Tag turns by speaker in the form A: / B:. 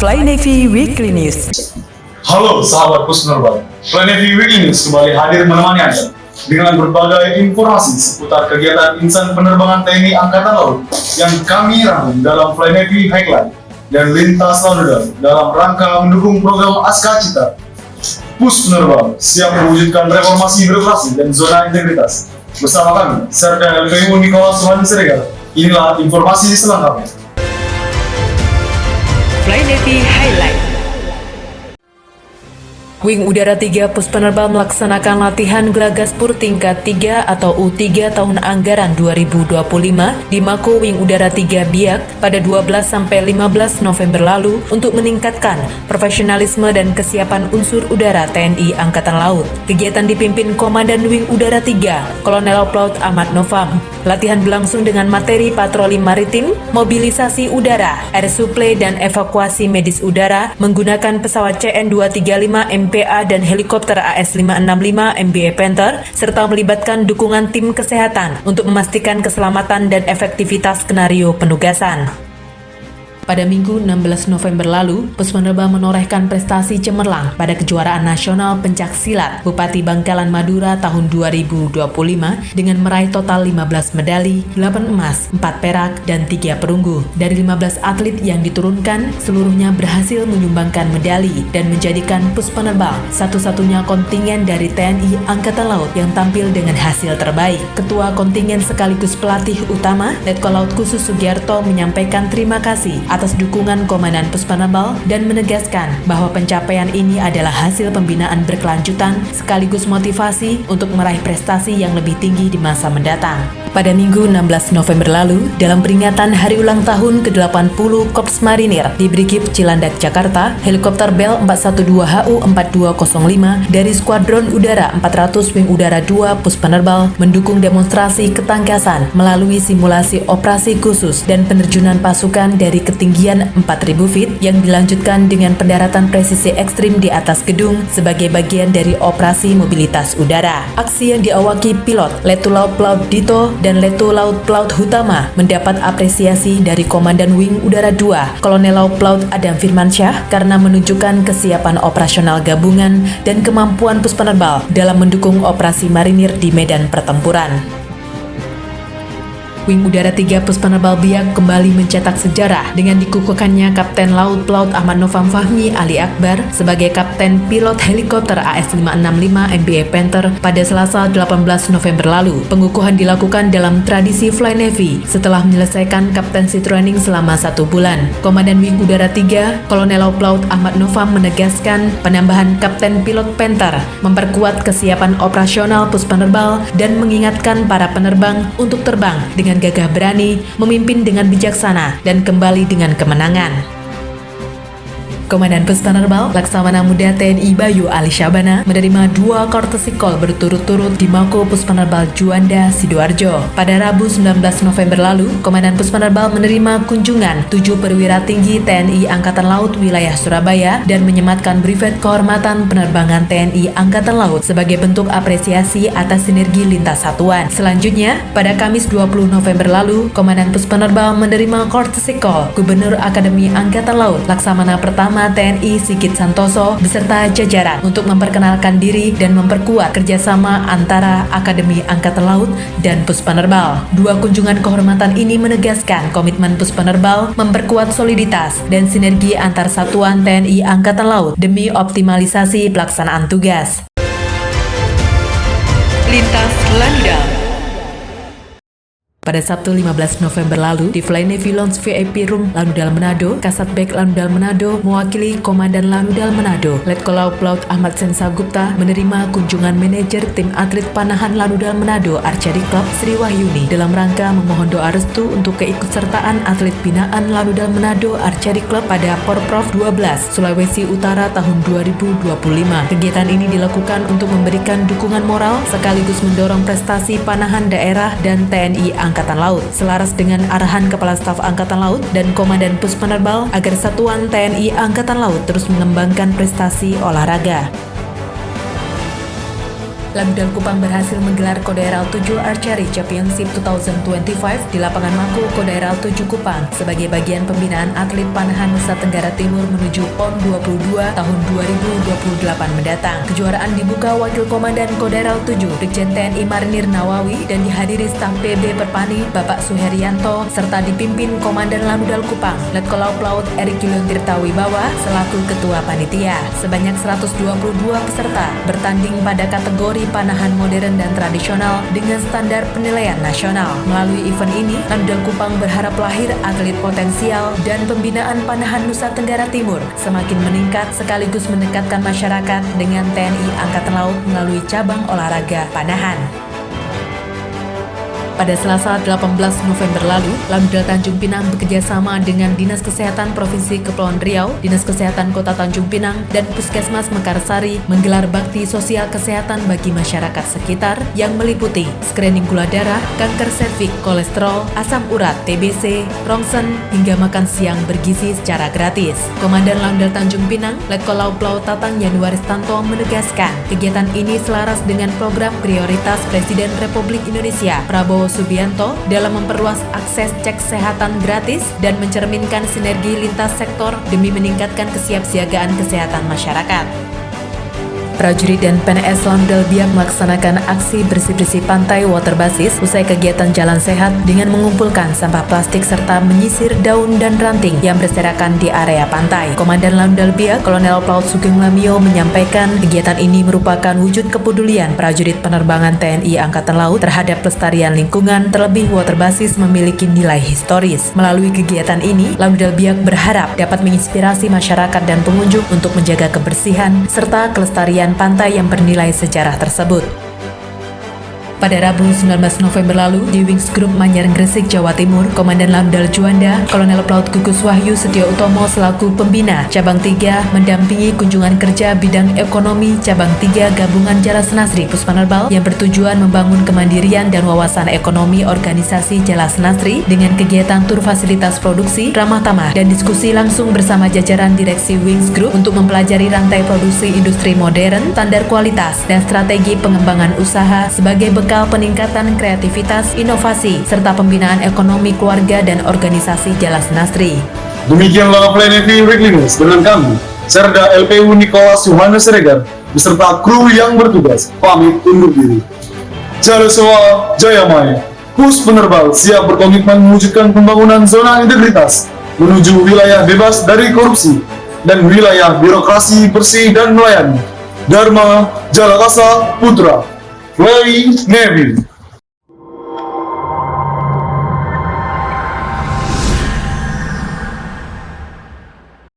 A: Fly Navy Weekly News.
B: Halo sahabat Puspenerbang, Fly Navy Weekly News kembali hadir menemani Anda dengan berbagai informasi seputar kegiatan insan penerbangan TNI Angkatan Laut yang kami rangkum dalam Fly Navy Highlight dan Lintas Laut dalam rangka mendukung program Aska Cita. Puspenerbang siap mewujudkan reformasi birokrasi dan zona integritas. Bersama kami, Serda LPU Nicholas Suhan Siregar. Inilah informasi selengkapnya.
A: Fly Navy Highlight. Wing Udara 3 Puspenerbang melaksanakan latihan Gelagaspur tingkat 3 atau U3 tahun anggaran 2025 di Mako Wing Udara 3 Biak pada 12-15 November lalu untuk meningkatkan profesionalisme dan kesiapan unsur udara TNI Angkatan Laut. Kegiatan dipimpin Komandan Wing Udara 3, Kolonel Pelaut Ahmad Nofam. Latihan berlangsung dengan materi patroli maritim, mobilisasi udara, air supply dan evakuasi medis udara menggunakan pesawat CN-235 MPA dan helikopter AS-565 MBA Panther, serta melibatkan dukungan tim kesehatan untuk memastikan keselamatan dan efektivitas skenario penugasan. Pada Minggu 16 November lalu, Puspenerbang menorehkan prestasi cemerlang pada kejuaraan nasional pencak silat Bupati Bangkalan Madura tahun 2025 dengan meraih total 15 medali, 8 emas, 4 perak, dan 3 perunggu. Dari 15 atlet yang diturunkan, seluruhnya berhasil menyumbangkan medali dan menjadikan Puspenerbang satu-satunya kontingen dari TNI Angkatan Laut yang tampil dengan hasil terbaik. Ketua kontingen sekaligus pelatih utama, Letkol Laut Khusus Sugiarto menyampaikan terima kasih atas dukungan Komandan Puspenerbang dan menegaskan bahwa pencapaian ini adalah hasil pembinaan berkelanjutan sekaligus motivasi untuk meraih prestasi yang lebih tinggi di masa mendatang. Pada Minggu 16 November lalu, dalam peringatan hari ulang tahun ke-80 Korps Marinir di Brigif Cilandak, Jakarta, helikopter Bell 412HU-4205 dari Skuadron Udara 400 Wing Udara 2 Puspenerbang mendukung demonstrasi ketangkasan melalui simulasi operasi khusus dan penerjunan pasukan dari ketinggian 4.000 feet yang dilanjutkan dengan pendaratan presisi ekstrim di atas gedung sebagai bagian dari operasi mobilitas udara. Aksi yang diawaki pilot Letu Laut Pelaut Dito dan Letu Laut Pelaut Hutama mendapat apresiasi dari Komandan Wing Udara 2, Kolonel Laut Pelaut Adam Firmansyah karena menunjukkan kesiapan operasional gabungan dan kemampuan Puspenerbang dalam mendukung operasi marinir di medan pertempuran. Wing Udara 3 Puspenerbang Biak kembali mencetak sejarah dengan dikukuhkannya Kapten Laut Pelaut Ahmad Nofam Fahmi Ali Akbar sebagai Kapten Pilot Helikopter AS-565 MBA Panther pada Selasa 18 November lalu. Pengukuhan dilakukan dalam tradisi Fly Navy setelah menyelesaikan kaptensi training selama 1 bulan. Komandan Wing Udara 3, Kolonel Laut Pelaut Ahmad Nofam menegaskan penambahan Kapten Pilot Panther memperkuat kesiapan operasional Puspenerbang dan mengingatkan para penerbang untuk terbang dengan gagah berani, memimpin dengan bijaksana, dan kembali dengan kemenangan. Komandan Puspenerbang Laksamana Muda TNI Bayu Ali Syabana menerima 2 courtesy call berturut-turut di Mako Puspenerbang Juanda, Sidoarjo. Pada Rabu 19 November lalu, Komandan Puspenerbang menerima kunjungan 7 perwira tinggi TNI Angkatan Laut wilayah Surabaya dan menyematkan brevet kehormatan penerbangan TNI Angkatan Laut sebagai bentuk apresiasi atas sinergi lintas satuan. Selanjutnya, pada Kamis 20 November lalu, Komandan Puspenerbang menerima courtesy call Gubernur Akademi Angkatan Laut Laksamana Pertama TNI Sigit Santoso beserta jajaran untuk memperkenalkan diri dan memperkuat kerjasama antara Akademi Angkatan Laut dan Puspenerbang. 2 kunjungan kehormatan ini menegaskan komitmen Puspenerbang memperkuat soliditas dan sinergi antar satuan TNI Angkatan Laut demi optimalisasi pelaksanaan tugas. Lintas Lanudal. Pada Sabtu 15 November lalu, di Fly Navy Lounge VIP Room Lanudal Manado, Kasat Bek Lanudal Manado mewakili Komandan Lanudal Manado, Letkol Laut Pelaut Ahmad Sensa Gupta menerima kunjungan manajer tim atlet panahan Lanudal Manado Archery Club Sri Wahyuni dalam rangka memohon doa restu untuk keikutsertaan atlet binaan Lanudal Manado Archery Club pada Porprov 12 Sulawesi Utara tahun 2025. Kegiatan ini dilakukan untuk memberikan dukungan moral sekaligus mendorong prestasi panahan daerah dan TNI Angkatan Laut, selaras dengan arahan Kepala Staf Angkatan Laut dan Komandan Puspenerbang agar satuan TNI Angkatan Laut terus mengembangkan prestasi olahraga. Lamdal Kupang berhasil menggelar Kodaeral 7 Archery Championship 2025 di lapangan Mako Kodaeral 7 Kupang sebagai bagian pembinaan atlet panahan Nusa Tenggara Timur menuju PON 22 tahun 2028 mendatang. Kejuaraan dibuka Wakil Komandan Kodaeral 7 Brigjen TNI Marinir Nawawi dan dihadiri staf PB Perpani Bapak Suherianto serta dipimpin Komandan Lamdal Kupang Letkol Laut Erik Julian Tirta Wibawa selaku Ketua Panitia. Sebanyak 122 peserta bertanding pada kategori panahan modern dan tradisional dengan standar penilaian nasional. Melalui event ini, Lamdal Kupang berharap lahir atlet potensial dan pembinaan panahan Nusa Tenggara Timur semakin meningkat sekaligus mendekatkan masyarakat dengan TNI Angkatan Laut melalui cabang olahraga panahan. Pada Selasa 18 November lalu, Lamdal Tanjung Pinang bekerjasama dengan Dinas Kesehatan Provinsi Kepulauan Riau, Dinas Kesehatan Kota Tanjung Pinang, dan Puskesmas Mekarsari menggelar bakti sosial kesehatan bagi masyarakat sekitar yang meliputi screening gula darah, kanker serviks, kolesterol, asam urat, TBC, rongsen, hingga makan siang bergizi secara gratis. Komandan Lamdal Tanjung Pinang, Letkol Laut Tatang Yanuaristanto menegaskan, kegiatan ini selaras dengan program prioritas Presiden Republik Indonesia, Prabowo Subianto dalam memperluas akses cek kesehatan gratis dan mencerminkan sinergi lintas sektor demi meningkatkan kesiapsiagaan kesehatan masyarakat. Prajurit dan PNS Lamdal Biak melaksanakan aksi bersih-bersih pantai water basis usai kegiatan jalan sehat dengan mengumpulkan sampah plastik serta menyisir daun dan ranting yang berserakan di area pantai. Komandan Lamdal Biak, Kolonel Pelaut Sugeng Lamio menyampaikan kegiatan ini merupakan wujud kepedulian prajurit penerbangan TNI Angkatan Laut terhadap pelestarian lingkungan, terlebih water basis memiliki nilai historis. Melalui kegiatan ini, Lamdal Biak berharap dapat menginspirasi masyarakat dan pengunjung untuk menjaga kebersihan serta kelestarian pantai yang bernilai sejarah tersebut. Pada Rabu 19 November lalu, di Wings Group Manyar Gresik, Jawa Timur, Komandan Lamdal Juanda, Kolonel Pelaut Gugus Wahyu Setio Utomo selaku Pembina Cabang 3 mendampingi kunjungan kerja bidang ekonomi Cabang 3 Gabungan Jalas Nasri Puspanerbal yang bertujuan membangun kemandirian dan wawasan ekonomi organisasi Jalas Nasri dengan kegiatan tur fasilitas produksi, ramah tamah, dan diskusi langsung bersama jajaran direksi Wings Group untuk mempelajari rantai produksi industri modern, standar kualitas, dan strategi pengembangan usaha sebagai bekal peningkatan kreativitas, inovasi, serta pembinaan ekonomi keluarga dan organisasi Jalas Nasri.
B: Demikianlah Planet Weekly News dengan kami, Serda LPU Nicholas Yohanes Regar, beserta kru yang bertugas, pamit undur diri. Jalesoa Jayamaya, Pus Penerbal siap berkomitmen mewujudkan pembangunan zona integritas menuju wilayah bebas dari korupsi dan wilayah birokrasi bersih dan melayani. Dharma Jalakasa Putra, Fly Navy.